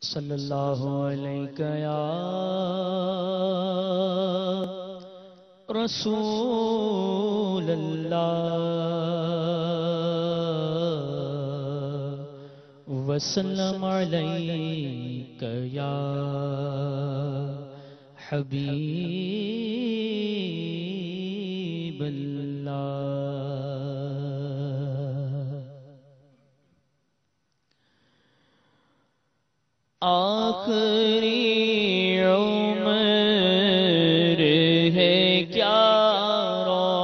صلی اللہ علیہ یا رسول اللہ وسلم علیک یا حبیب اللہ۔ آخری عمر ہے کیا رونق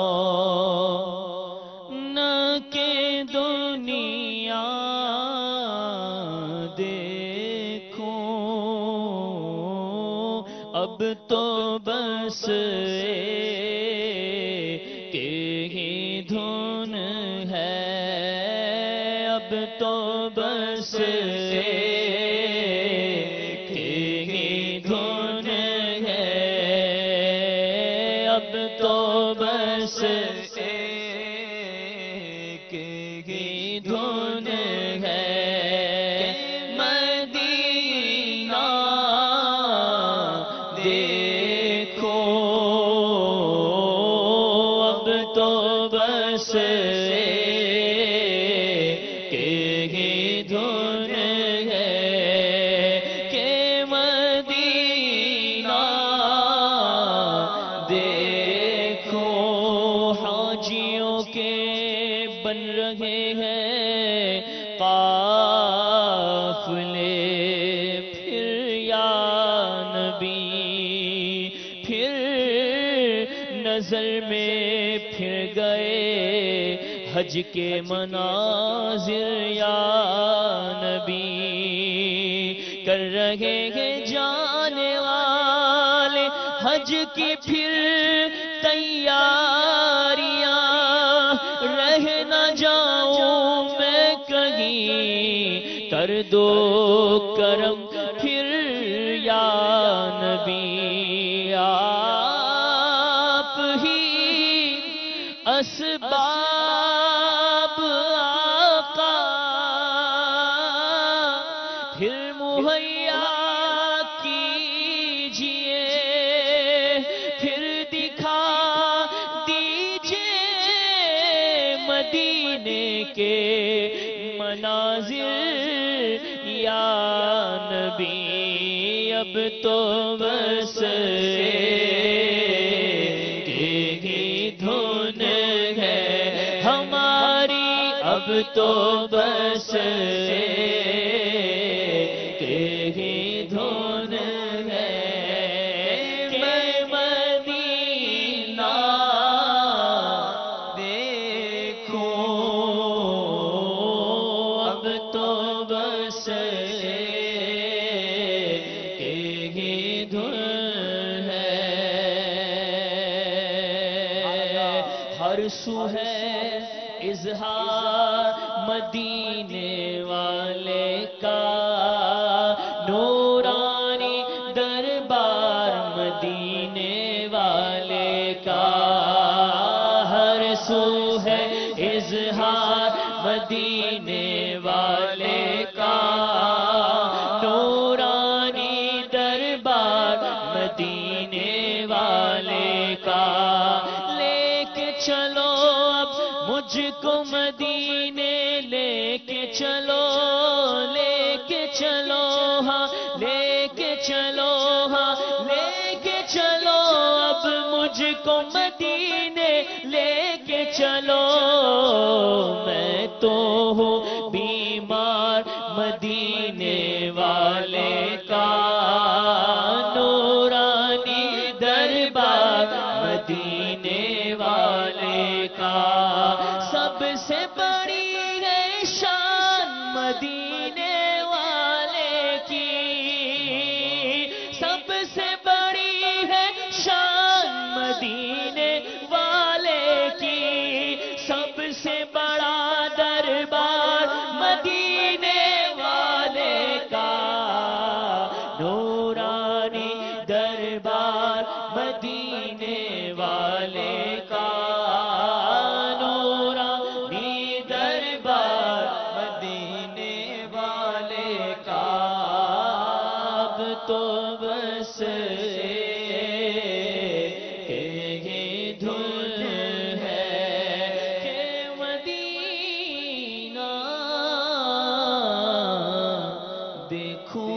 دنیا دیکھوں، اب تو بس ایک ہی دھن ہے، اب تو بس ایک ہی دھن ہے، مدینہ دیکھو، اب تو بس ایک ہی دھن ہے کہ مدینہ دیکھو۔ حاجیوں کے بن رہے ہیں قافلے، پھر یا نبی، پھر نظر میں پھر گئے حج کے مناظر یا نبی، کر رہے ہیں جانے والے حج کی پھر تیاریاں، رہ نہ جاؤں میں کہیں، کر دو کرم پھر یا نبی، آپ ہی اسباب آقا پھر مہیا کیجئے، پھر دکھا دیجئے مدینے کے مناظر یا نبی، اب تو بس ایک ہی دھن ہے ہماری، اب تو بس ایک ہی دھن ہے کہ مدینہ دیکھو، اب تو بس ایک ہی دھن ہے۔ ہر سو ہے اظہار مدینے والے کا، نورانی دربار مدینے والے کا، ہر سو ہے اظہار مدینے والے کا، نورانی دربار مدینے والے کا، لے کے چلو اب مجھ کو مدینے، لے کے چلو، لے کے چلو، ہاں لے کے چلو، ہاں لے کے چلو، اب مجھ کو مدینے لے کے چلو، میں تو ہوں بیمار مدینے والے کا، نورانی دربار مدینے والے کا، سب سے بڑی ہے شان مدینے والے کی، سب سے بڑی ہے شان مدینے والے کی، سب سے بڑا دربار مدینے والے کا، نورانی دربار مدینے والے کا، نورانی دربار مدینے والے کا، تو بس یہ دھن ہے کہ مدینہ دیکھوں